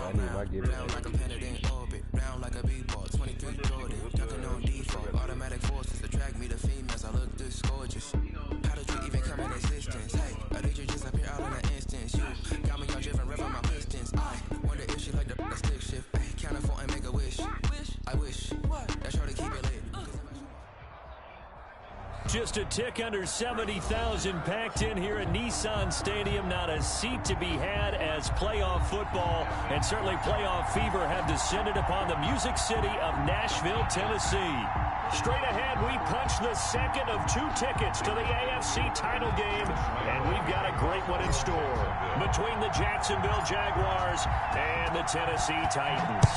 I need my gear. Round like I'm headed in orbit, round like a b-ball, 23 Jordan, ducking on default, automatic forces attract me to females. I look this gorgeous. How did you even come in existence? Hey, I think you just appear out in an instance. You got me all driven, revving my pistons. I wonder if she like the stick shift. Hey, count it for and make a wish. I wish. That's sure to keep it lit. Just a tick under 70,000 packed in here at Nissan Stadium. Not a seat to be had as playoff football and certainly playoff fever have descended upon the Music City of Nashville, Tennessee. Straight ahead, we punch the second of 2 tickets to the AFC title game, and we've got a great one in store between the Jacksonville Jaguars and the Tennessee Titans.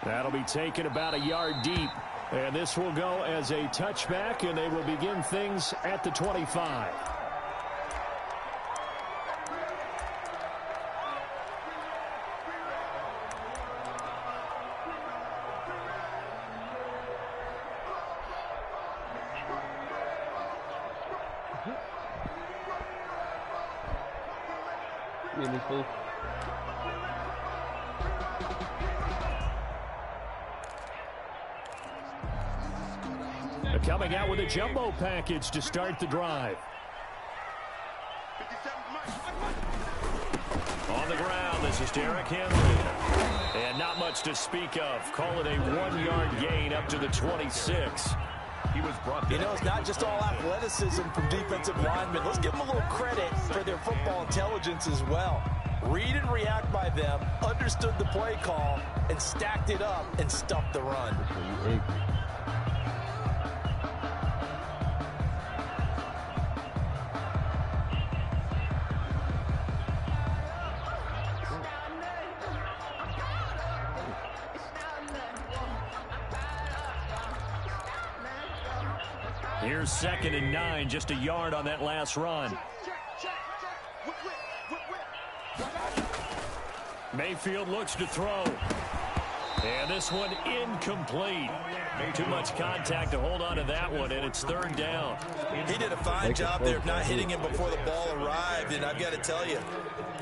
That'll be taken about a yard deep. And this will go as a touchback, and they will begin things at the 25. Coming out with a jumbo package to start the drive. On the ground, this is Derrick Henry. And not much to speak of. Call it a 1-yard gain up to the 26. He was brought down. You know, it's not just all athleticism from defensive linemen. Let's give them a little credit for their football intelligence as well. Read and react by them, understood the play call, and stacked it up and stuffed the run. Here's 2nd and 9, just a yard on that last run. Mayfield looks to throw. And this one incomplete. Too much contact to hold on to that one, and it's 3rd down. He did a fine job there of not hitting him before the ball arrived, and I've got to tell you,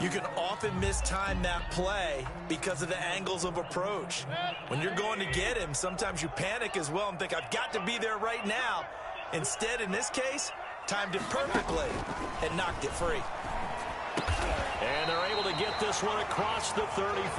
you can often mistime that play because of the angles of approach. When you're going to get him, sometimes you panic as well and think, I've got to be there right now. Instead, in this case, timed it perfectly and knocked it free. And they're able to get this one across the 35.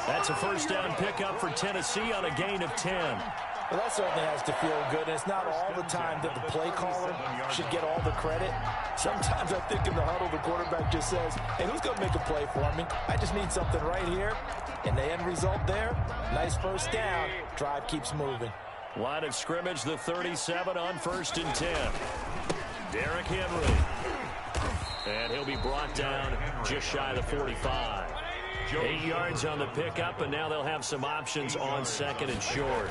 That's a 1st down pickup for Tennessee on a gain of 10. Well, that certainly has to feel good. And it's not all the time that the play caller should get all the credit. Sometimes I think in the huddle, the quarterback just says, hey, who's going to make a play for me? I just need something right here. And the end result there, nice 1st down. Drive keeps moving. Line of scrimmage, the 37 on 1st and 10. Derrick Henry. And he'll be brought down just shy of the 45. 8 yards on the pickup, and now they'll have some options on 2nd and short.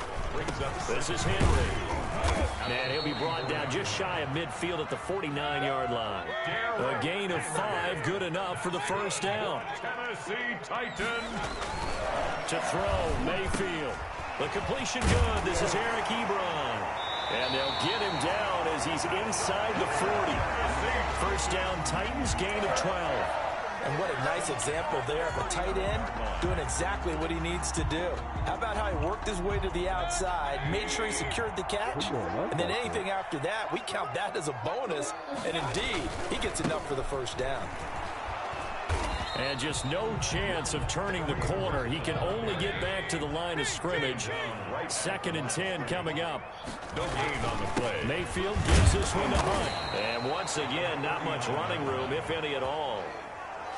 This is Henry. And he'll be brought down just shy of midfield at the 49-yard line. A gain of 5, good enough for the 1st down. Tennessee Titans. To throw, Mayfield. The completion good. This is Eric Ebron. And they'll get him down as he's inside the 40. 1st down, Titans, gain of 12. And what a nice example there of a tight end doing exactly what he needs to do. How about how he worked his way to the outside, made sure he secured the catch, and then anything after that, we count that as a bonus. And indeed, he gets enough for the 1st down. And just no chance of turning the corner. He can only get back to the line of scrimmage. 2nd and 10 coming up. No gain on the play. Mayfield gives this one to Hunt. And once again, not much running room, if any at all.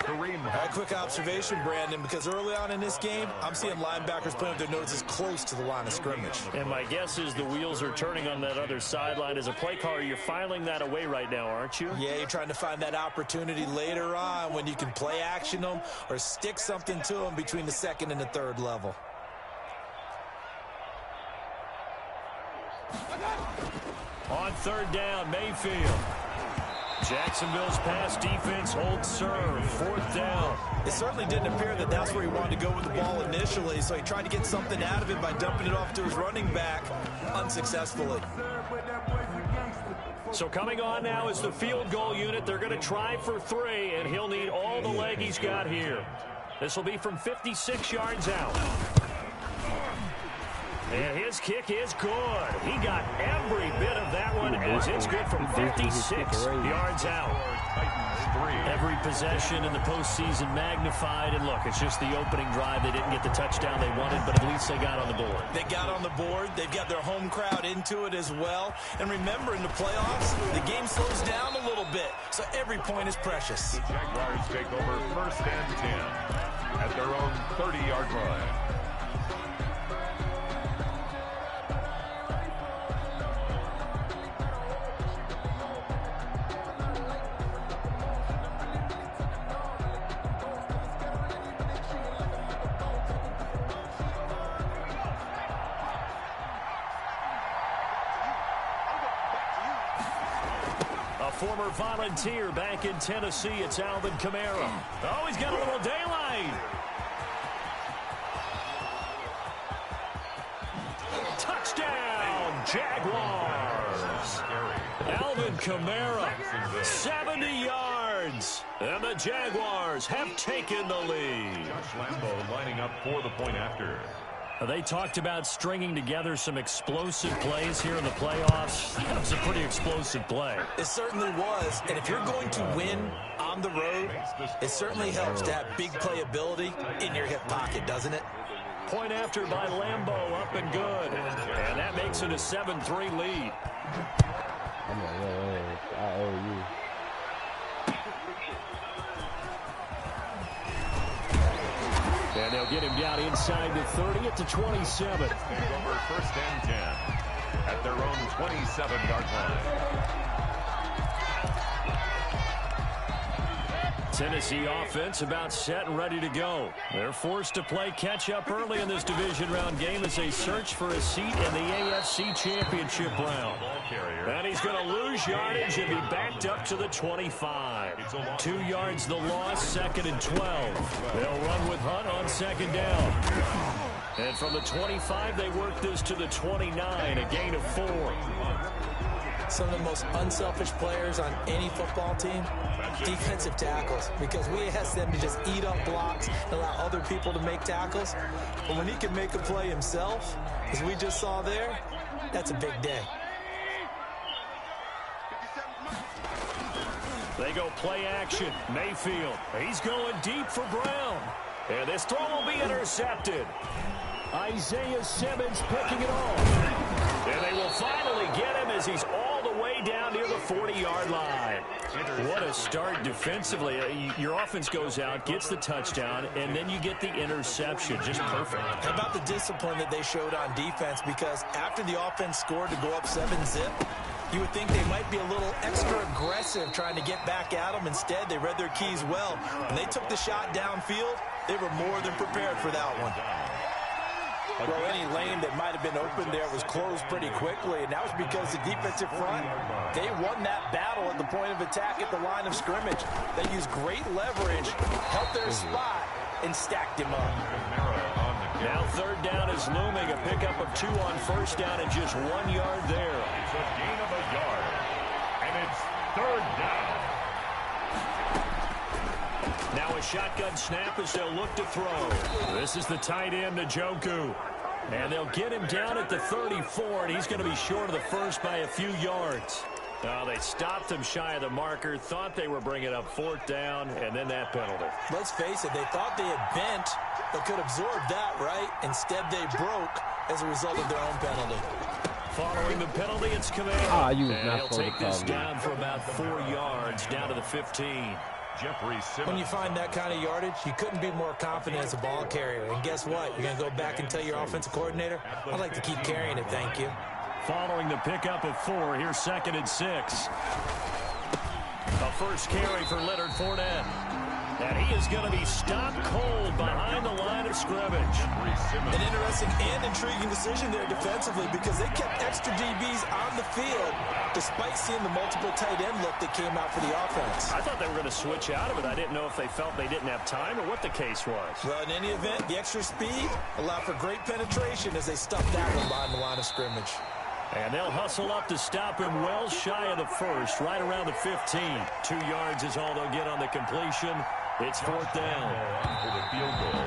A quick observation, Brandon, because early on in this game, I'm seeing linebackers playing with their noses close to the line of scrimmage. And my guess is the wheels are turning on that other sideline. As a play caller, you're filing that away right now, aren't you? Yeah, you're trying to find that opportunity later on when you can play action them or stick something to them between the 2nd and the 3rd level. On 3rd down, Mayfield. Jacksonville's pass defense holds serve. 4th down. It certainly didn't appear that that's where he wanted to go with the ball initially, so he tried to get something out of it by dumping it off to his running back unsuccessfully. So coming on now is the field goal unit. They're going to try for 3, and he'll need all the leg he's got here. This will be from 56 yards out. And his kick is good. He got every bit of that one as it's good from 56 yards out. Every possession in the postseason magnified. And look, it's just the opening drive. They didn't get the touchdown they wanted, but at least they got on the board. They got on the board. They've got their home crowd into it as well. And remember, in the playoffs, the game slows down a little bit. So every point is precious. The Jaguars take over 1st and 10 at their own 30-yard line. Former Volunteer back in Tennessee. It's Alvin Kamara. Oh, he's got a little daylight. Touchdown, Jaguars. Alvin Kamara, 70 yards. And the Jaguars have taken the lead. Josh Lambo lining up for the point after. They talked about stringing together some explosive plays here in the playoffs. That was a pretty explosive play. It certainly was. And if you're going to win on the road, it certainly helps to have big playability in your hip pocket, doesn't it? Point after by Lambo, up and good. And that makes it a 7-3 lead. I'm like, I owe you. And they'll get him down inside the 30 at the 27. Take over 1st and 10 at their own 27-yard line. Tennessee offense about set and ready to go. They're forced to play catch-up early in this division round game as they search for a seat in the AFC Championship round. And he's going to lose yardage and be backed up to the 25. 2 yards the loss, 2nd and 12. They'll run with Hunt on 2nd down. And from the 25, they work this to the 29, a gain of 4. Some of the most unselfish players on any football team, defensive tackles, because we ask them to just eat up blocks and allow other people to make tackles. But when he can make a play himself, as we just saw there, that's a big day. They go play action. Mayfield, he's going deep for Brown. And this throw will be intercepted. Isaiah Simmons picking it off. And they will finally get him as he's all the way down near the 40-yard line. What a start defensively. Your offense goes out, gets the touchdown, and then you get the interception. Just perfect. How about the discipline that they showed on defense? Because after the offense scored to go up 7-zip, you would think they might be a little extra aggressive trying to get back at them. Instead, they read their keys well. When they took the shot downfield, they were more than prepared for that one. Well, any lane that might have been open there was closed pretty quickly, and that was because the defensive front, they won that battle at the point of attack at the line of scrimmage. They used great leverage, helped their spot, and stacked him up. Now 3rd down is looming, a pickup of 2 on 1st down and just 1 yard there. It's a gain of a yard, and it's 3rd down. Now a shotgun snap as they'll look to throw. This is the tight end, Njoku. And they'll get him down at the 34, and he's going to be short of the first by a few yards. Oh, they stopped him shy of the marker, thought they were bringing up 4th down, and then that penalty. Let's face it, they thought they had bent, but could absorb that, right? Instead, they broke as a result of their own penalty. Following the penalty, it's Kamara. And he'll take this down for about 4 yards, down to the 15. When you find that kind of yardage, you couldn't be more confident as a ball carrier. And guess what? You're going to go back and tell your offensive coordinator, I'd like to keep carrying it, thank you. Following the pickup of 4, here's 2nd and 6. A first carry for Leonard Fournette. And he is going to be stopped cold behind the line of scrimmage. An interesting and intriguing decision there defensively because they kept extra DBs on the field despite seeing the multiple tight end look that came out for the offense. I thought they were going to switch out of it. I didn't know if they felt they didn't have time or what the case was. Well, in any event, the extra speed allowed for great penetration as they stuffed that one behind the line of scrimmage. And they'll hustle up to stop him well shy of the first, right around the 15. 2 yards is all they'll get on the completion. It's fourth down. For the field goal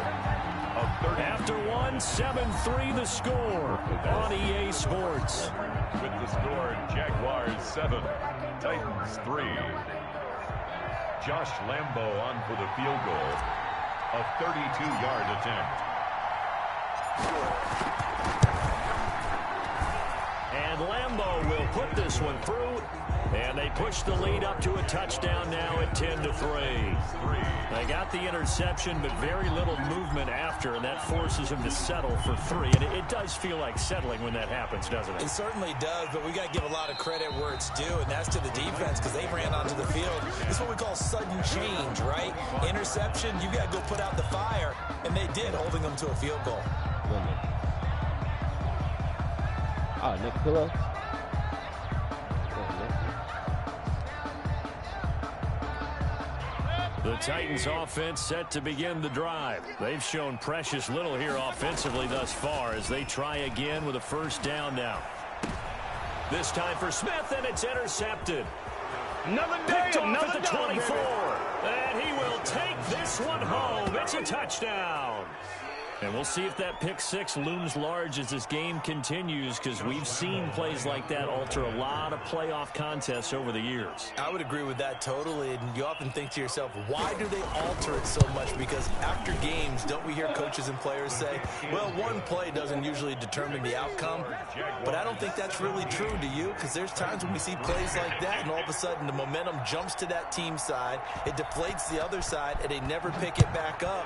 of 30. After one, 7-3 the score on EA Sports. With the score, Jaguars 7, Titans 3. Josh Lambo on for the field goal, a 32-yard attempt. And Lambo will put this one through, and they push the lead up to a touchdown now at 10-3. They got the interception, but very little movement after, and that forces him to settle for 3. And it does feel like settling when that happens, doesn't it? It certainly does, but we got to give a lot of credit where it's due, and that's to the defense because they ran onto the field. It's what we call sudden change, right? Interception, you got to go put out the fire, and they did, holding them to a field goal. Nick Pillow. The Titans offense set to begin the drive. They've shown precious little here offensively thus far as they try again with a first down now. This time for Smith, and it's intercepted. Picked off at the 24. And he will take this one home. It's a touchdown. And we'll see if that pick six looms large as this game continues, because we've seen plays like that alter a lot of playoff contests over the years. I would agree with that totally, and you often think to yourself, why do they alter it so much? Because after games, don't we hear coaches and players say, well, one play doesn't usually determine the outcome, but I don't think that's really true, do you? Because there's times when we see plays like that, and all of a sudden the momentum jumps to that team side, it deflates the other side, and they never pick it back up.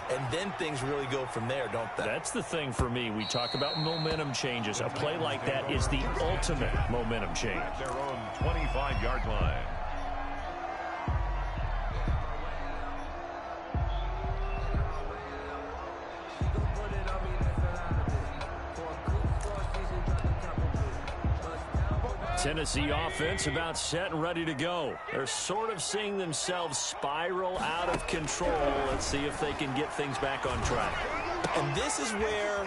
And then things really go from there, don't they? That's the thing for me. We talk about momentum changes. A play like that is the ultimate momentum change. At their own 25-yard line. Tennessee offense about set and ready to go. They're sort of seeing themselves spiral out of control. Let's see if they can get things back on track. And this is where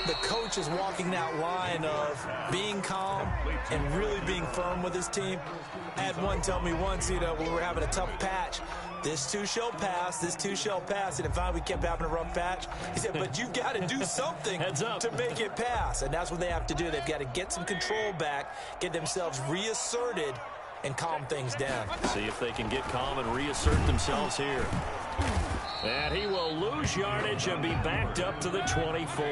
the coach is walking that line of being calm and really being firm with his team. I had one tell me once, when we were having a tough patch, this too shall pass, this too shall pass. And finally we kept having a rough patch. He said, but you've got to do something to make it pass. And that's what they have to do. They've got to get some control back, get themselves reasserted, and calm things down. See if they can get calm and reassert themselves here. And he will lose yardage and be backed up to the 24.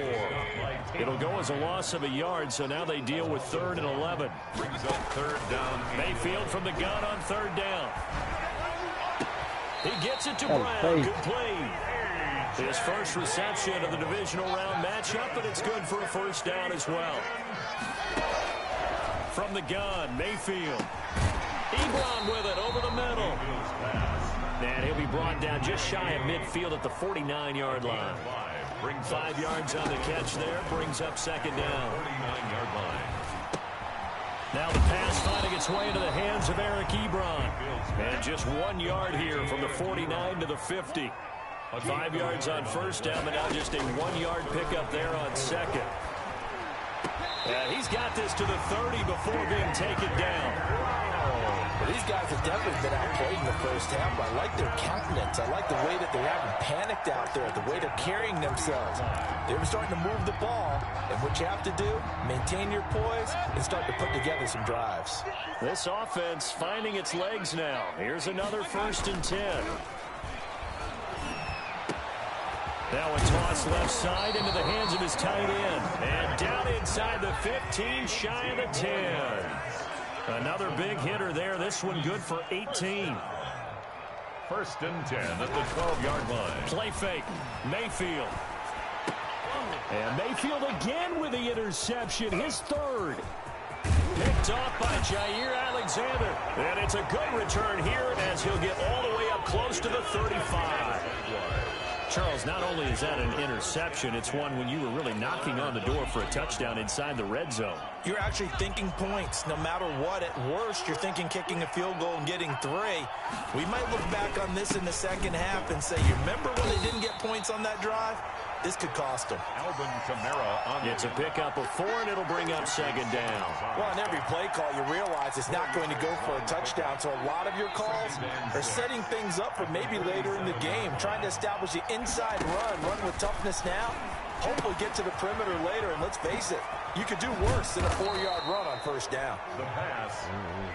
It'll go as a loss of a yard, so now they deal with 3rd and 11. Brings up 3rd down. Mayfield from the gun on 3rd down. He gets it to Brown. Good play. His first reception of the divisional round matchup, and it's good for a first down as well. From the gun, Mayfield. Ebron with it over the middle. And he'll be brought down just shy of midfield at the 49-yard line. 5 yards on the catch there, brings up 2nd down. 49-yard line. Now the pass finding its way into the hands of Eric Ebron. And just 1 yard here from the 49 to the 50. 5 yards on first down, but now just a 1 yard pickup there on second. And he's got this to the 30 before being taken down. Well, these guys have definitely been outplayed in the first half. I like their countenance. I like the way that they haven't panicked out there, the way they're carrying themselves. They're starting to move the ball, and what you have to do, maintain your poise and start to put together some drives. This offense finding its legs now. Here's another 1st and 10. Now a toss left side into the hands of his tight end. And down inside the 15, shy of the 10. Another big hitter there. This one good for 18. 1st and 10 at the 12-yard line. Play fake. Mayfield. And Mayfield again with the interception. His 3rd. Picked off by Jair Alexander. And it's a good return here as he'll get all the way up close to the 35. Charles, not only is that an interception, it's one when you were really knocking on the door for a touchdown inside the red zone. You're actually thinking points. No matter what, at worst, you're thinking kicking a field goal and getting 3. We might look back on this in the second half and say, you remember when they didn't get points on that drive? this could cost them. It's a pickup of 4, and it'll bring up second down. Well, on every play call, you realize it's not going to go for a touchdown, so a lot of your calls are setting things up for maybe later in the game, trying to establish the inside run with toughness now, hopefully get to the perimeter later, and let's face it, you could do worse than a 4-yard run on first down. The pass.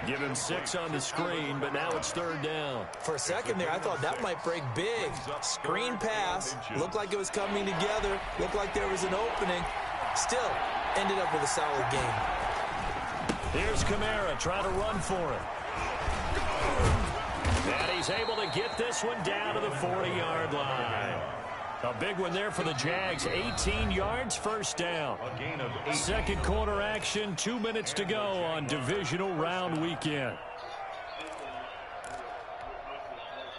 Give him 6 on the screen, but now it's third down. For a second there, I thought that might break big. Screen pass, looked like it was coming together, looked like there was an opening. Still, ended up with a solid game. Here's Kamara trying to run for it. And he's able to get this one down to the 40-yard line. A big one there for the Jags. 18 yards, first down. A gain of 8. Second quarter action, 2 minutes to go on divisional round weekend.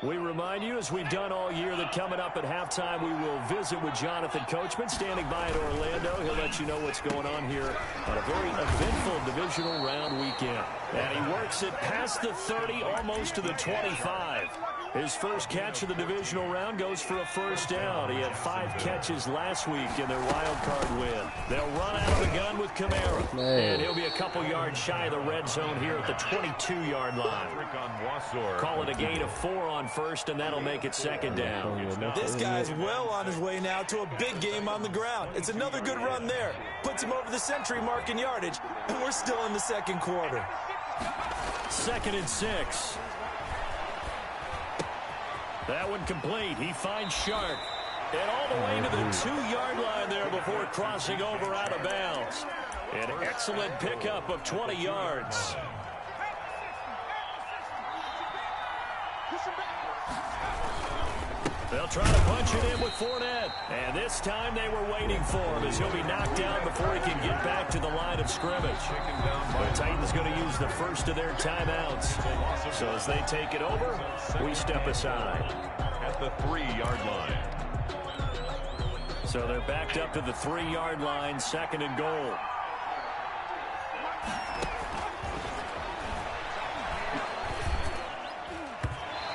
We remind you, as we've done all year, that coming up at halftime, we will visit with Jonathan Coachman, standing by in Orlando. He'll let you know what's going on here on a very eventful divisional round weekend. And he works it past the 30, almost to the 25. His first catch of the divisional round goes for a first down. He had 5 catches last week in their wild card win. They'll run out of the gun with Kamara. And he'll be a couple yards shy of the red zone here at the 22-yard line. Call it a gain of 4 on first, and that'll make it second down. This guy's well on his way now to a big game on the ground. It's another good run there. Puts him over the century mark in yardage, and we're still in the second quarter. 2nd and 6. That one complete. He finds Shark. And all the way to the 2-yard line there before crossing over out of bounds. An excellent pickup of 20 yards. They'll try to punch it in with Fournette. And this time they were waiting for him as he'll be knocked down before he can get back to the line of scrimmage. The Titans going to use the first of their timeouts. So as they take it over, we step aside. At the 3-yard line. So they're backed up to the 3-yard line, 2nd and goal.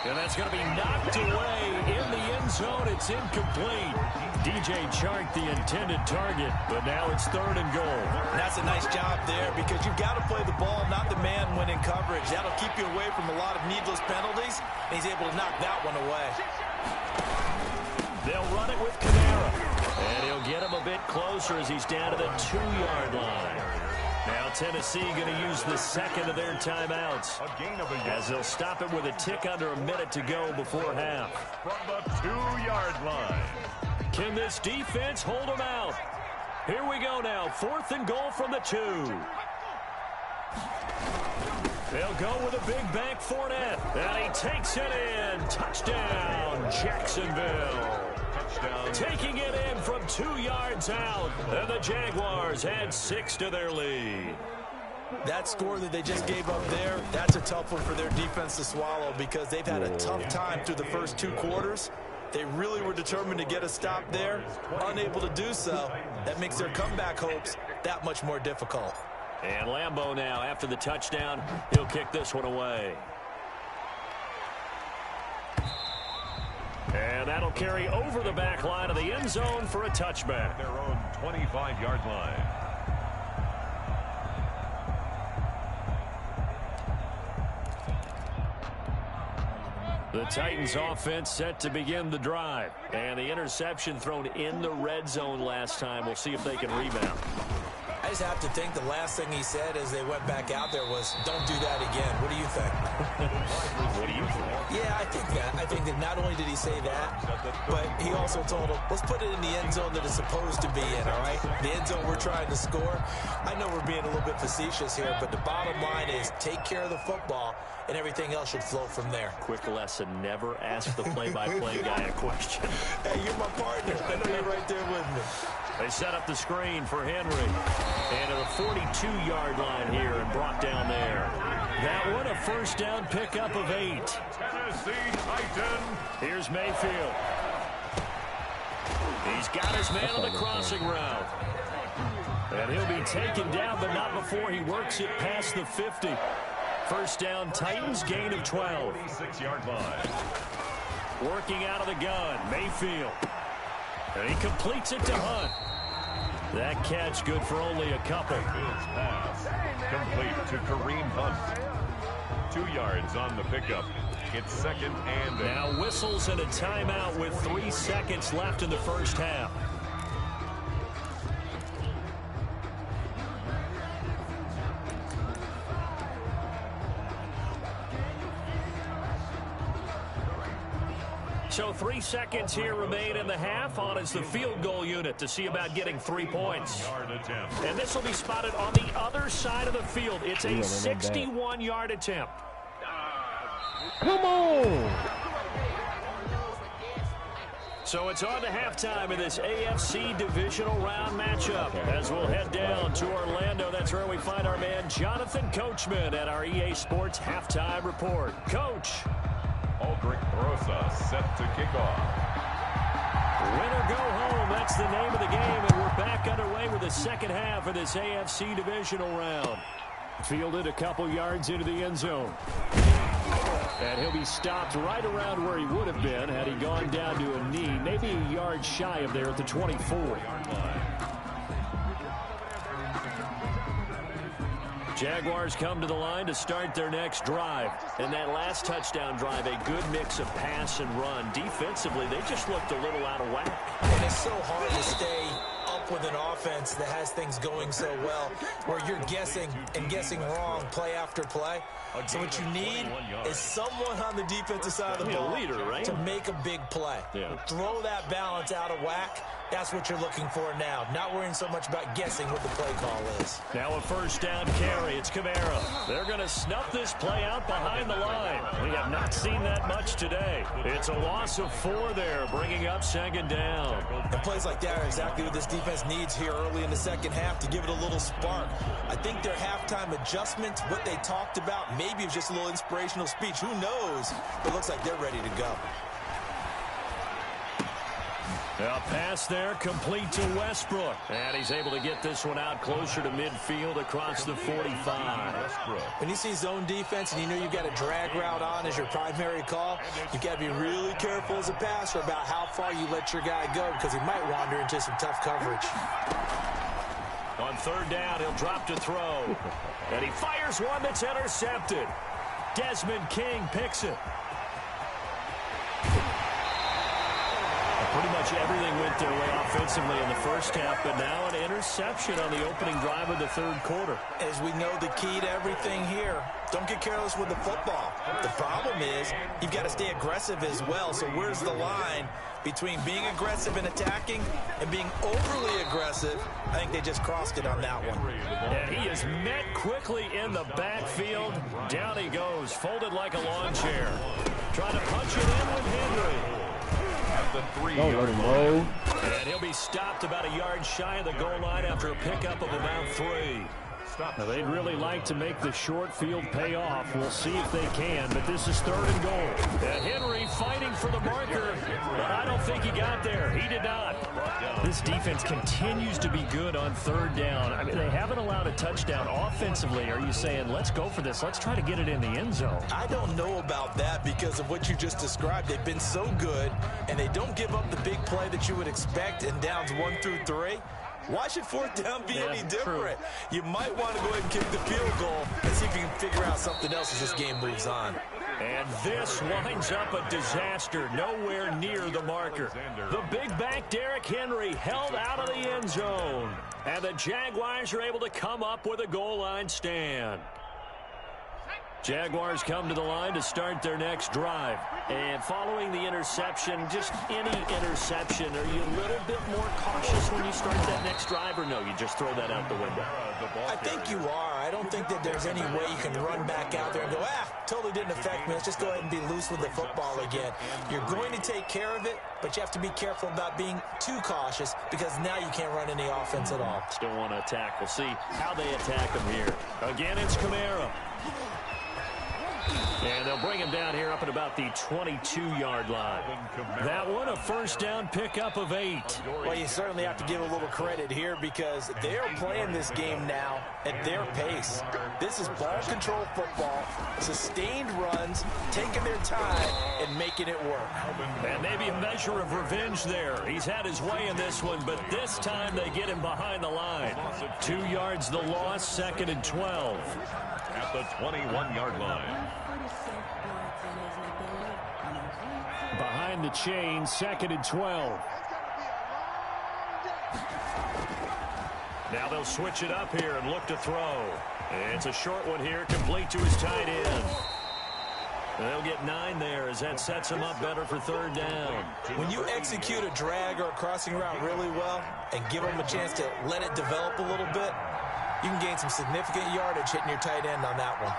And that's going to be knocked away in the end zone. It's incomplete. DJ Chark, the intended target, but now it's 3rd and goal. And that's a nice job there because you've got to play the ball, not the man when in coverage. That'll keep you away from a lot of needless penalties, and he's able to knock that one away. They'll run it with Kamara, and he'll get him a bit closer as he's down to the 2-yard line. Now Tennessee going to use the 2nd of their timeouts as they'll stop it with a tick under a minute to go before half. From the 2-yard line. Can this defense hold them out? Here we go now. 4th and goal from the 2. They'll go with a big bank Fournette. And he takes it in. Touchdown, Jacksonville. Taking it in from 2 yards out. And the Jaguars add 6 to their lead. That score that they just gave up there, that's a tough one for their defense to swallow because they've had a tough time through the first 2 quarters. They really were determined to get a stop there, unable to do so. That makes their comeback hopes that much more difficult. And Lambeau now, after the touchdown, he'll kick this one away. And that'll carry over the back line of the end zone for a touchback. Their own 25-yard line. The Titans offense set to begin the drive. And the interception thrown in the red zone last time. We'll see if they can rebound. I just have to think the last thing he said as they went back out there was, don't do that again. What do you think? What do you think? Yeah, I think that. I think that not only did he say that, but he also told him, let's put it in the end zone that it's supposed to be in, all right? The end zone we're trying to score. I know we're being a little bit facetious here, but the bottom line is take care of the football, and everything else should flow from there. Quick lesson, never ask the play-by-play guy a question. Hey, you're my partner. I know you're right there with me. They set up the screen for Henry. And to the 42-yard line here and brought down there. That one, a first down pickup of 8. Tennessee Titan. Here's Mayfield. He's got his man on the crossing route. And he'll be taken down, but not before he works it past the 50. First down, Titans, gain of 12. 46-yard line. Working out of the gun, Mayfield. And he completes it to Hunt. That catch good for only a couple. His pass complete to Kareem Hunt. 2 yards on the pickup. It's 2nd and 8. Now whistles and a timeout with 3 seconds left in the first half. So 3 seconds here remain in the half. On is the field goal unit to see about getting 3 points. And this will be spotted on the other side of the field. It's a 61-yard attempt. Come on! So it's on to halftime of this AFC divisional round matchup. As we'll head down to Orlando, that's where we find our man Jonathan Coachman at our EA Sports Halftime Report. Coach. Aldrich Brosa set to kick off. Win or go home, that's the name of the game, and we're back underway with the second half of this AFC divisional round. Fielded a couple yards into the end zone. And he'll be stopped right around where he would have been had he gone down to a knee, maybe a yard shy of there at the 24-yard line. Jaguars come to the line to start their next drive. And that last touchdown drive, a good mix of pass and run. Defensively, they just looked a little out of whack. And it's so hard to stay up with an offense that has things going so well, where you're guessing and guessing wrong play after play. So what you need is someone on the defensive side of the ball leader, right? to make a big play. Yeah. Throw that balance out of whack. That's what you're looking for now. Not worrying so much about guessing what the play call is. Now a first down carry. It's Kamara. They're going to snuff this play out behind the line. We have not seen that much today. It's a loss of 4 there, bringing up 2nd down. And plays like that are exactly what this defense needs here early in the second half to give it a little spark. I think their halftime adjustment, what they talked about, maybe it was just a little inspirational speech. Who knows? But it looks like they're ready to go. A pass there, complete to Westbrook. And he's able to get this one out closer to midfield across the 45. When you see zone defense and you know you've got a drag route on as your primary call, you've got to be really careful as a passer about how far you let your guy go because he might wander into some tough coverage. On 3rd down, he'll drop to throw. And he fires one that's intercepted. Desmond King picks it. Pretty much everything went their way offensively in the first half, but now an interception on the opening drive of the 3rd quarter. As we know, the key to everything here, don't get careless with the football. The problem is you've got to stay aggressive as well. So where's the line between being aggressive and attacking and being overly aggressive? I think they just crossed it on that one. And he is met quickly in the backfield. Down he goes, folded like a lawn chair. Trying to punch it in with Henry. The 3-yard line. And he'll be stopped about a yard shy of the goal line after a pickup of about 3. Now, they'd really like to make the short field pay off. We'll see if they can, but this is 3rd and goal. Henry fighting for the marker, but I don't think he got there. He did not. This defense continues to be good on 3rd down. I mean, they haven't allowed a touchdown offensively. Are you saying, let's go for this? Let's try to get it in the end zone. I don't know about that because of what you just described. They've been so good, and they don't give up the big play that you would expect in downs 1 through 3. Why should 4th down be any different? True. You might want to go ahead and kick the field goal and see if you can figure out something else as this game moves on. And this winds up a disaster, nowhere near the marker. The big back Derrick Henry held out of the end zone. And the Jaguars are able to come up with a goal line stand. Jaguars come to the line to start their next drive. And following the interception, just any interception, are you a little bit more cautious when you start that next drive, or no, you just throw that out the window? I think you are. I don't think that there's any way you can run back out there and go, totally didn't affect me. Let's just go ahead and be loose with the football again. You're going to take care of it, but you have to be careful about being too cautious because now you can't run any offense at all. Still want to attack. We'll see how they attack them here. Again, it's Kamara. And they'll bring him down here up at about the 22-yard line. That one, a first down pickup of 8. Well, you certainly have to give a little credit here because they're playing this game now at their pace. This is ball control football, sustained runs, taking their time and making it work. And maybe a measure of revenge there. He's had his way in this one, but this time they get him behind the line. 2 yards the loss, 2nd and 12. At the 21-yard line. Behind the chain, 2nd and 12. Now they'll switch it up here and look to throw. And it's a short one here, complete to his tight end. They'll get 9 there as that sets him up better for 3rd down. When you execute a drag or a crossing route really well and give them a chance to let it develop a little bit, you can gain some significant yardage hitting your tight end on that one.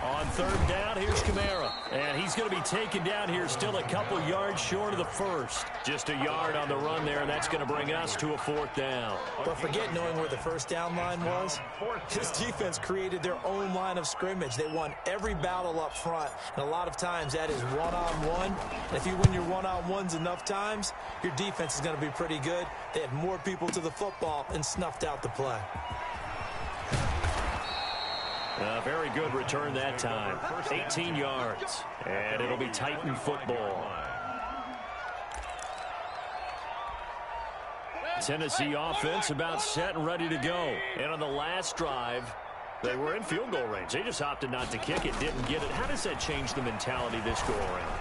On 3rd down, here's Kamara. And he's going to be taken down here still a couple yards short of the first. Just a yard on the run there, and that's going to bring us to a 4th down. But forget knowing where the first down line was. This defense created their own line of scrimmage. They won every battle up front, and a lot of times that is one-on-one. And if you win your one-on-ones enough times, your defense is going to be pretty good. They had more people to the football and snuffed out the play. Very good return that time. 18 yards. And it'll be Titan football. Tennessee offense about set and ready to go. And on the last drive, they were in field goal range. They just opted not to kick it, didn't get it. How does that change the mentality this go around?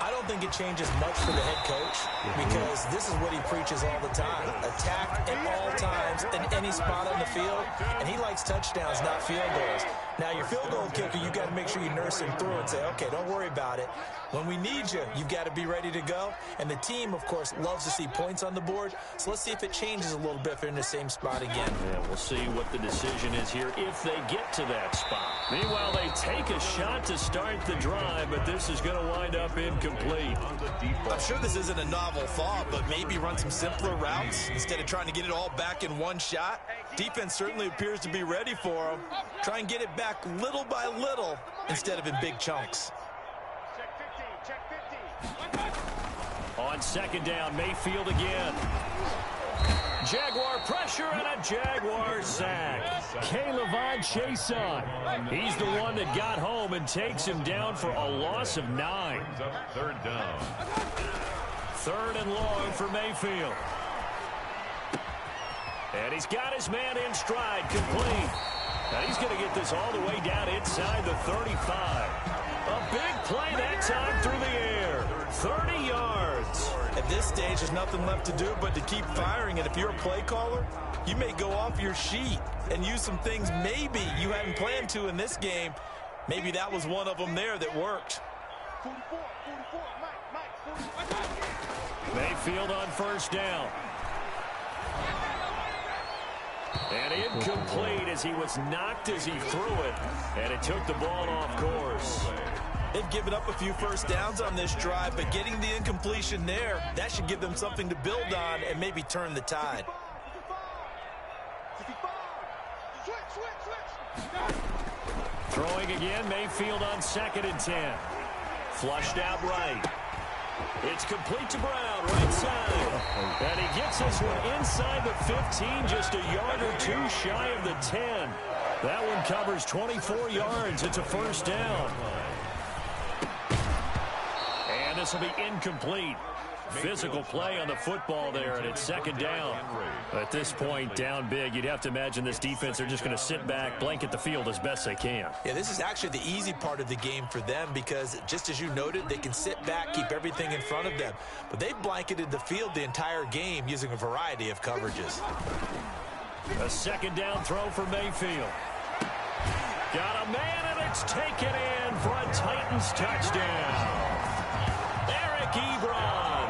I don't think it changes much for the head coach because this is what he preaches all the time. Attack at all times in any spot on the field, and he likes touchdowns, not field goals. Now, your field goal kicker, you've got to make sure you nurse him through and say, okay, don't worry about it. When we need you, you've got to be ready to go. And the team, of course, loves to see points on the board. So let's see if it changes a little bit if they're in the same spot again. Yeah, we'll see what the decision is here if they get to that spot. Meanwhile, they take a shot to start the drive, but this is going to wind up incomplete. I'm sure this isn't a novel thought, but maybe run some simpler routes instead of trying to get it all back in one shot. Defense certainly appears to be ready for them. Try and get it back little by little instead of in big chunks. On 2nd down, Mayfield again. Jaguar pressure and a Jaguar sack. K'Lavon Chason. He's the one that got home and takes him down for a loss of 9. 3rd down. 3rd and long for Mayfield. And he's got his man in stride, complete. And he's going to get this all the way down inside the 35. A big play that time through the air. 30 yards. At this stage, there's nothing left to do but to keep firing. And if you're a play caller, you may go off your sheet and use some things maybe you hadn't planned to in this game. Maybe that was one of them there that worked. Mayfield on 1st down. And incomplete as he was knocked as he threw it. And it took the ball off course. They've given up a few first downs on this drive, but getting the incompletion there, that should give them something to build on and maybe turn the tide. Throwing again, Mayfield on 2nd and 10. Flushed out right. It's complete to Brown, right side. And he gets this one inside the 15, just a yard or two shy of the 10. That one covers 24 yards. It's a 1st down. And this will be incomplete. Physical play on the football there, and it's 2nd down. At this point, down big, you'd have to imagine this defense, they're just going to sit back, blanket the field as best they can. Yeah, this is actually the easy part of the game for them because, just as you noted, they can sit back, keep everything in front of them. But they've blanketed the field the entire game using a variety of coverages. A 2nd down throw for Mayfield. Got a man, and it's taken in for a Titans touchdown. Ebron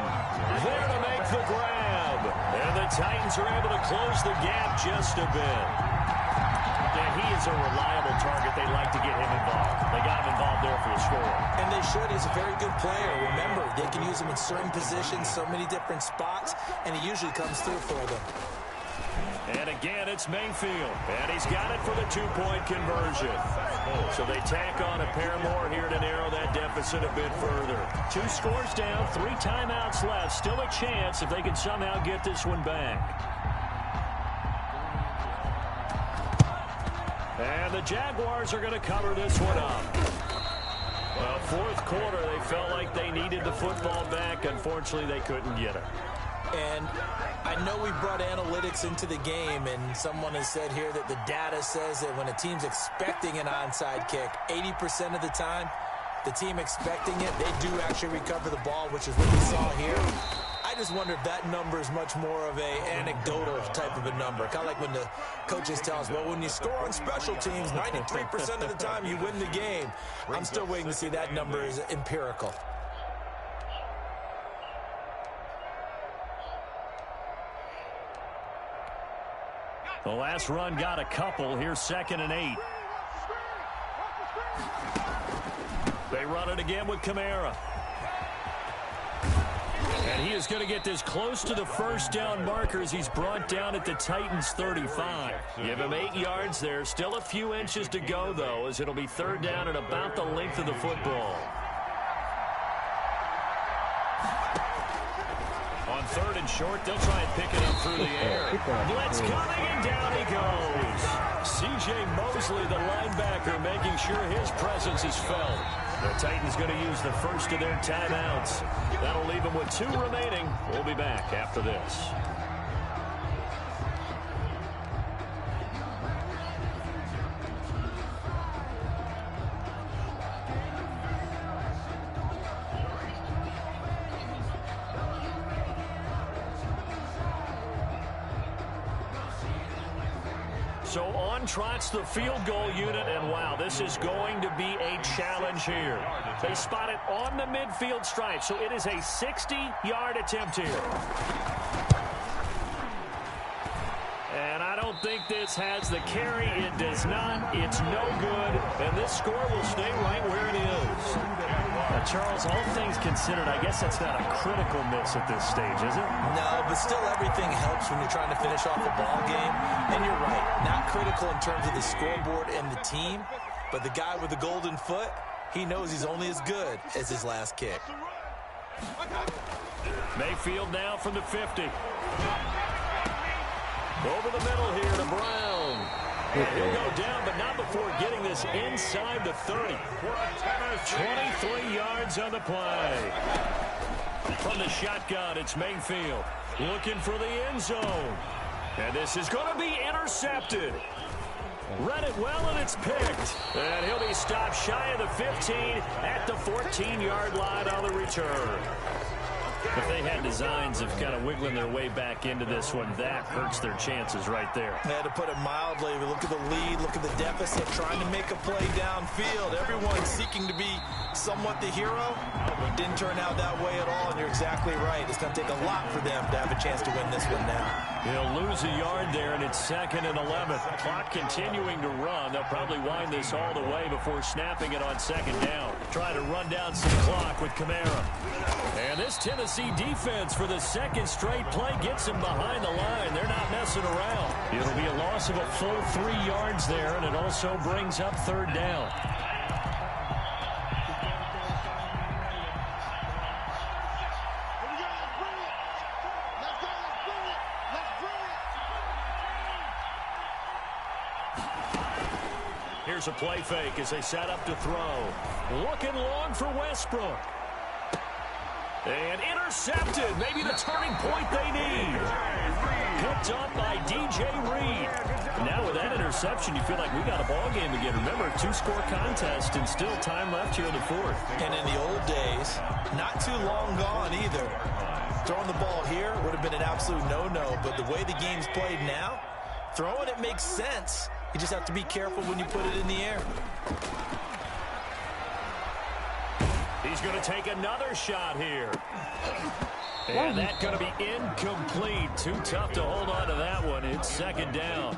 there to make the grab. And the Titans are able to close the gap just a bit. And he is a reliable target. They like to get him involved. They got him involved there for the score. And they should. He's a very good player. Remember, they can use him in certain positions, so many different spots, and he usually comes through for them. And again, it's Mayfield. And he's got it for the two-point conversion. So they tack on a pair more here to narrow that deficit a bit further. 2 scores down, 3 timeouts left. Still a chance if they can somehow get this one back. And the Jaguars are going to cover this one up. Well, fourth quarter, they felt like they needed the football back. Unfortunately, they couldn't get it. And I know we brought analytics into the game, and someone has said here that the data says that when a team's expecting an onside kick, 80% of the time, the team expecting it, they do actually recover the ball, which is what we saw here. I just wonder if that number is much more of a anecdotal type of a number. Kind of like when the coaches tell us, well, when you score on special teams, 93% of the time you win the game. I'm still waiting to see that number is empirical. The last run got a couple. Here's 2nd and 8. They run it again with Kamara. And he is going to get this close to the first down markers. He's brought down at the Titans' 35. Give him 8 yards there. Still a few inches to go, though, as it'll be 3rd down and about the length of the football. On 3rd and short, they'll try and pick it up through the air. Blitz coming, and down he goes. C.J. Mosley, the linebacker, making sure his presence is felt. The Titans going to use the first of their timeouts. That'll leave them with 2 remaining. We'll be back after this. So on trots the field goal unit, and wow, this is going to be a challenge here. They spot it on the midfield stripe, so it is a 60-yard attempt here. And I don't think this has the carry. It does not. It's no good. And this score will stay right where it is. Charles, all things considered, I guess that's not a critical miss at this stage, is it? No, but still everything helps when you're trying to finish off a ball game. And you're right, not critical in terms of the scoreboard and the team, but the guy with the golden foot, he knows he's only as good as his last kick. Mayfield now from the 50. Over the middle here to Brown. He'll go down, but not before getting this inside the 30. 23 yards on the play. From the shotgun, it's Mayfield looking for the end zone. And this is going to be intercepted. Read it well, and it's picked. And he'll be stopped shy of the 15 at the 14-yard line on the return. If they had designs of kind of wiggling their way back into this one, that hurts their chances right there. Yeah, to put it mildly, look at the lead, look at the deficit, trying to make a play downfield. Everyone seeking to be somewhat the hero. Didn't turn out that way at all, and you're exactly right. It's going to take a lot for them to have a chance to win this one now. He'll lose a yard there, and it's 2nd and 11. Clock continuing to run. They'll probably wind this all the way before snapping it on 2nd down. Trying to run down some clock with Kamara. And this Tennessee defense for the 2nd straight play gets him behind the line. They're not messing around. It'll be a loss of a full 3 yards there, and it also brings up 3rd down. Here's a play fake as they set up to throw. Looking long for Westbrook. And intercepted. Maybe the turning point they need. Picked up by DJ Reed. Now with that interception, you feel like we got a ball game again. Remember, 2-score contest and still time left here in the 4th. And in the old days, not too long gone either. Throwing the ball here would have been an absolute no-no. But the way the game's played now, throwing it makes sense. You just have to be careful when you put it in the air. He's going to take another shot here. And that's going to be incomplete. Too tough to hold on to that one. It's 2nd down.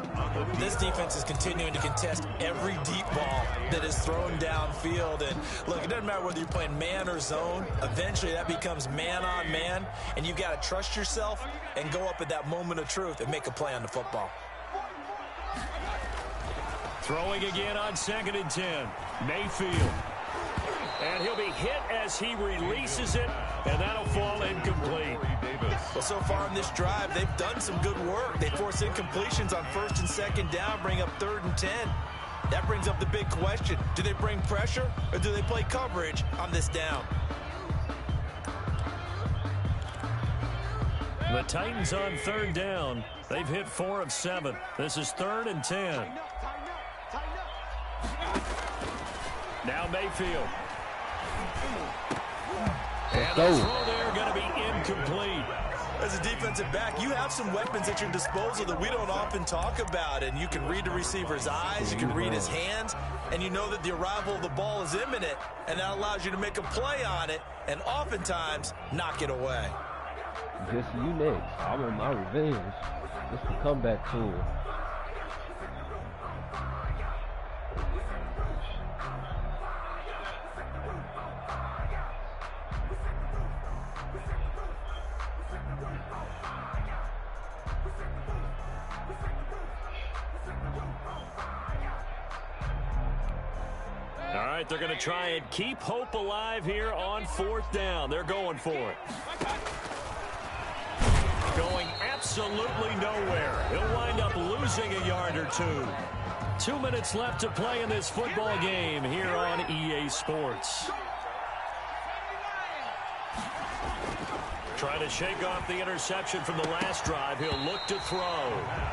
This defense is continuing to contest every deep ball. that is thrown downfield. And look, it doesn't matter whether you're playing man or zone. Eventually that becomes man on man, and you've got to trust yourself and go up at that moment of truth and make a play on the football. Throwing again on 2nd and 10. Mayfield. And he'll be hit as he releases it, and that'll fall incomplete. Well, so far in this drive, they've done some good work. They force incompletions on 1st and 2nd down, bring up 3rd and 10. That brings up the big question. Do they bring pressure, or do they play coverage on this down? The Titans on 3rd down. They've hit 4 of 7. This is 3rd and 10. Now Mayfield. And the throw there going to be incomplete. As a defensive back, you have some weapons at your disposal that we don't often talk about. And you can read the receiver's eyes, you can read his hands, and you know that the arrival of the ball is imminent, and that allows you to make a play on it and oftentimes knock it away. Just you next. I want my revenge. This will come back to him. All right, they're going to try and keep hope alive here on 4th down. They're going for it. Going absolutely nowhere. He'll wind up losing a yard or 2. 2 minutes left to play in this football game here on EA Sports. Trying to shake off the interception from the last drive. He'll look to throw.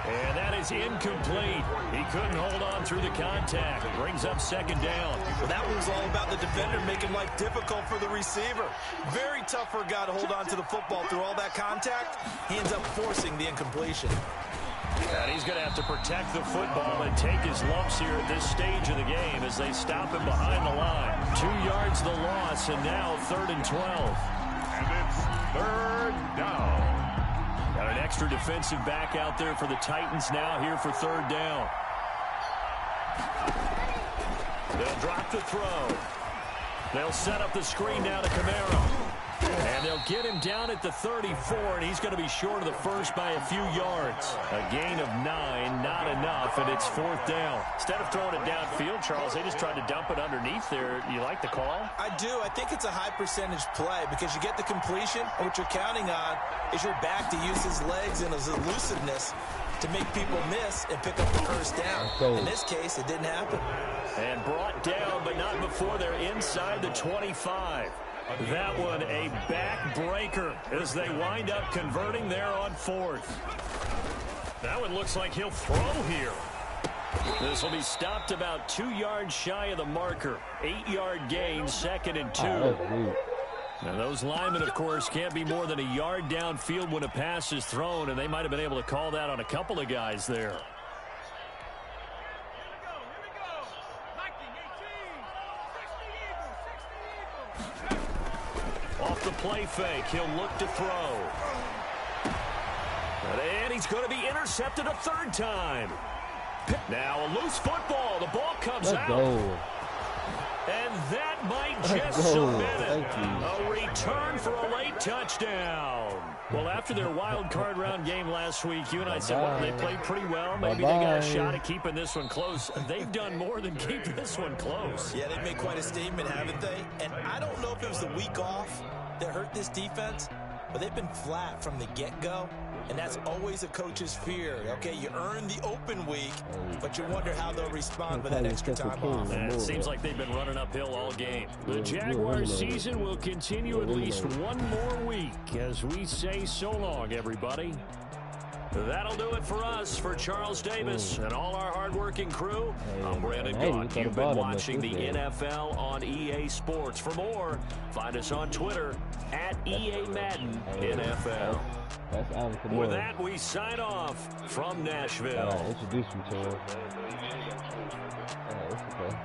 And that is incomplete. He couldn't hold on through the contact. It brings up 2nd down. Well, that one was all about the defender making life difficult for the receiver. Very tough for a guy to hold on to the football through all that contact. He ends up forcing the incompletion. And he's going to have to protect the football and take his lumps here at this stage of the game as they stop him behind the line. 2 yards the loss, and now 3rd and 12. And it's 3rd down. Got an extra defensive back out there for the Titans now here for 3rd down. They'll drop the throw. They'll set up the screen now to Camaro. And they'll get him down at the 34, and he's going to be short of the first by a few yards. A gain of 9, not enough, and it's 4th down. Instead of throwing it downfield, Charles, they just tried to dump it underneath there. You like the call? I do. I think it's a high percentage play because you get the completion, and what you're counting on is your back to use his legs and his elusiveness to make people miss and pick up the first down. In this case, it didn't happen. And brought down, but not before they're inside the 25. That one a backbreaker as they wind up converting there on 4th. That one looks like he'll throw here. This will be stopped about 2 yards shy of the marker. 8-yard gain, 2nd and 2. Now those linemen, of course, can't be more than a yard downfield when a pass is thrown, and they might have been able to call that on a couple of guys there. Off the play fake, he'll look to throw. And he's going to be intercepted a 3rd time. Now a loose football. The ball comes out. And that might just submit it. A return for a late touchdown. Well, after their wild card round game last week, you and I said, well, they played pretty well. Maybe they got a shot at keeping this one close. They've done more than keep this one close. Yeah, they've made quite a statement, haven't they? And I don't know if it was the week off that hurt this defense, but they've been flat from the get-go. And that's always a coach's fear. Okay, you earn the open week, but you wonder how they'll respond with that extra time off. And it seems like they've been running uphill all game. The Jaguars season will continue at least one more week as we say so long, everybody. That'll do it for us. For Charles Davis and all our hardworking crew, I'm Brandon Gaunt. You've been watching the NFL on EA Sports. For more, find us on Twitter at EA Madden NFL. With that, we sign off from Nashville. Introduce me to her. Okay.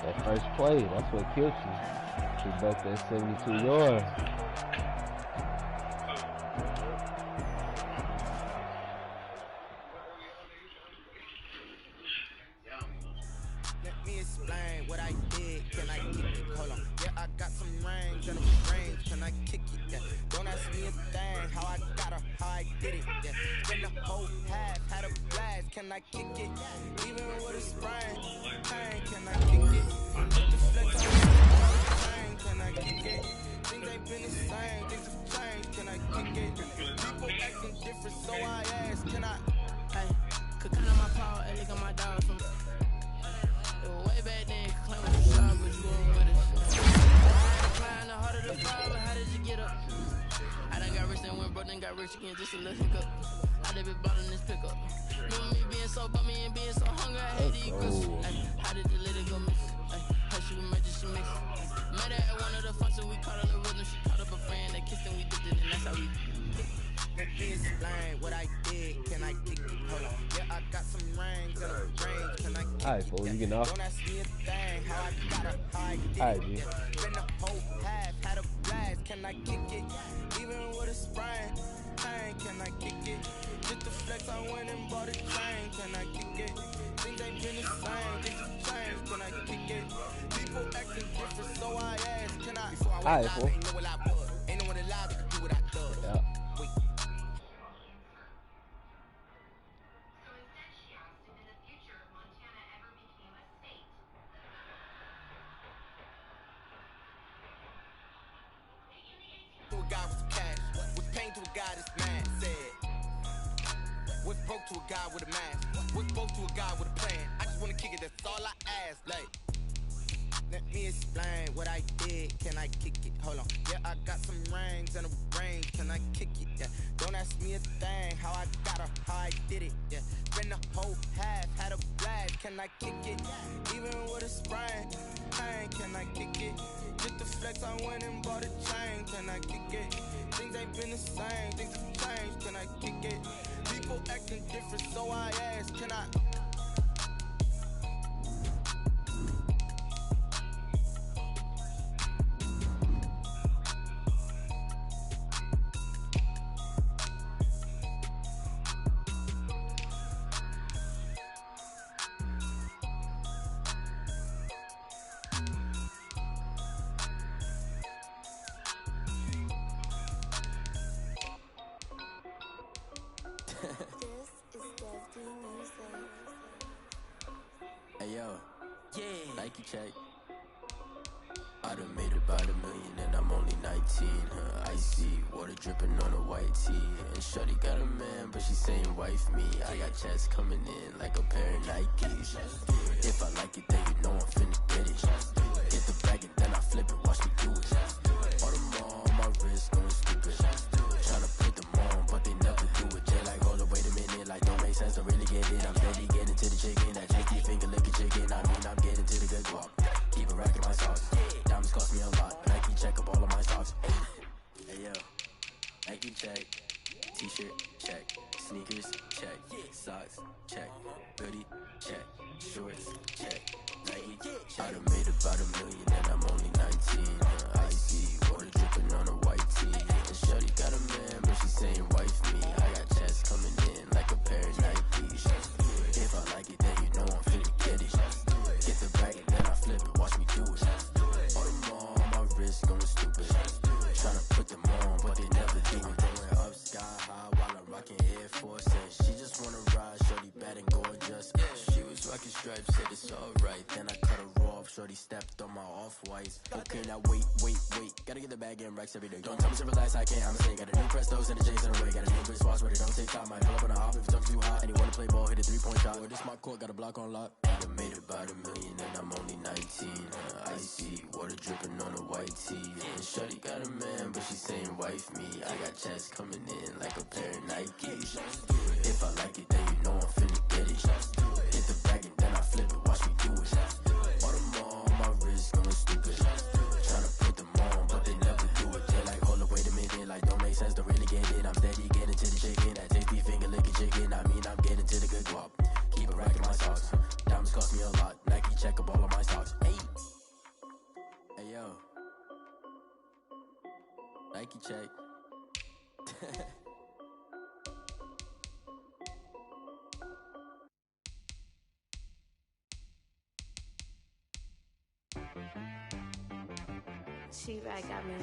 That first play, that's what killed you. She back that 72 yards. how I got her, how I did it. Yeah, spend the whole half, had a blast. Can I kick it? Even with a sprain, pain, can I kick it? With the flex on the chain, can I kick it? Things ain't been the same, things have changed. Can I kick it? People acting different, so I ask, can I? Hey, could count on my power, and look at my dog from. It was way back then, claim was a shot, but you going with us. Climb the heart of the fire, but how did you get up? I done got rich and went broke, then got rich again, just a little hiccup. I done been bottling this pickup. Remember me being so bummy and being so hungry, I had to eat crystals. How did the lady go miss? How she was magic, she mixed. Met her at one of the functions, we caught her the rhythm. She caught up a friend, they kissed and we dipped it, and that's how we. Let me explain what I did. Can I kick it? Hold on. Yeah, I got some rings and a range. Can I kick Alright, it? fool, you getting off? Don't ask me a thing. How I got her, how I did Alright, it. G. Yeah. Been the whole half, had a blast. Can I kick it? Even with a sprain, pain. Can I kick it? Just the flex, I went and bought a chain. Can I kick it? Things ain't been the same, things have changed. Can I kick it? People acting different, so I ask. Can I? Before I went live, ain't know what I was. Ain't no one alive that could do what I do. Yeah. Wait. To a guy with cash, was pain to a guy that's mad, said. Was broke to a guy with a mask, was broke to a guy with a plan. I just wanna kick it, that's all I ask, like. Let me explain what I did, can I kick it? Hold on, yeah, I got some rings and a range, can I kick it? Yeah, don't ask me a thing, how I got her, how I did it, yeah. Spend the whole half, had a blast, can I kick it? Even with a sprain, pain, can I kick it? Just the flex, I went and bought a chain, can I kick it? Things ain't been the same, things have changed, can I kick it? People acting different, so I ask, can I? Hey yo, yeah, Nike check. I done made about $1 million and I'm only 19. Icy water dripping on a white tee. And shorty got a man, but she saying wife me. I got checks coming in like a pair of Nikes. If I like it, then you know I'm finna get it. Get the bag and then I flip it, watch me do it. All them on my wrist going stupid. Tryna put them on, but they never do it. They like, hold up, wait a minute, like don't make sense to really get it. I'm steady getting to the chicken, that tricky finger licking chicken. I mean, I'm getting to the good guap. Keep a rack in my socks. Diamonds cost me a lot. Nike check up all of my stocks. Hey yo, Nike check. T-shirt check. Sneakers check. Socks check. Hoodie check. Shorts check. Nike check. I done made about $1 million and I'm only 19. Icy water dripping on a white tee. And shorty got a man, but she saying wife me. I got checks coming in like a pair of Nikes. If I like it, then you know I'm finna get it. Get the bag and then I flip it, watch me do it. All them on my wrist going stupid. Tryna put them on, but they never do it. Going up sky high while I'm rocking Air Force. And she just wanna ride, shorty bad and gorgeous. She was rocking stripes, said it's alright. Then I cut her off, shorty stepped on my off-whites. Okay, now wait. Gotta get the bag and racks every day. Don't tell me to relax, I can't, I'ma say. Got a new Prestos and the J's in the way. Got a new Chris Watch, but it don't take time. Might pull up on a hop if it talks too hot. And you wanna play ball, hit a 3-point shot. Or this my court, got a block on lock. I done made about $1 million and I'm only 19. Icy water dripping on a white tee. And shorty got a man, but she saying wife me. I got checks coming in like a pair of Nikes. If I like it, then you know I'm finna get it. Get the bag and then I flip it, watch me do it. All them on my wrist going stupid. Tryna put them on, but they never do it. They like, hold up, wait a minute, like don't make sense to really get it. I'm steady getting to the chicken, that tasty finger licking chicken. I mean, I'm getting to the good guap. Keep a rack in my socks. Diamonds cost me a lot. Nike check up all of my stocks. Hey yo, Nike check. She right got me.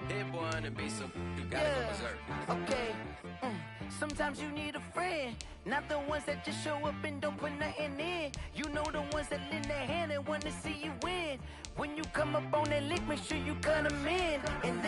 Hit boy on the beat, so you gotta go berserk. Okay. Sometimes you need a friend, not the ones that just show up and don't put nothing in. You know the ones that lend their hand and want to see you win. When you come up on that lick, make sure you cut them in. And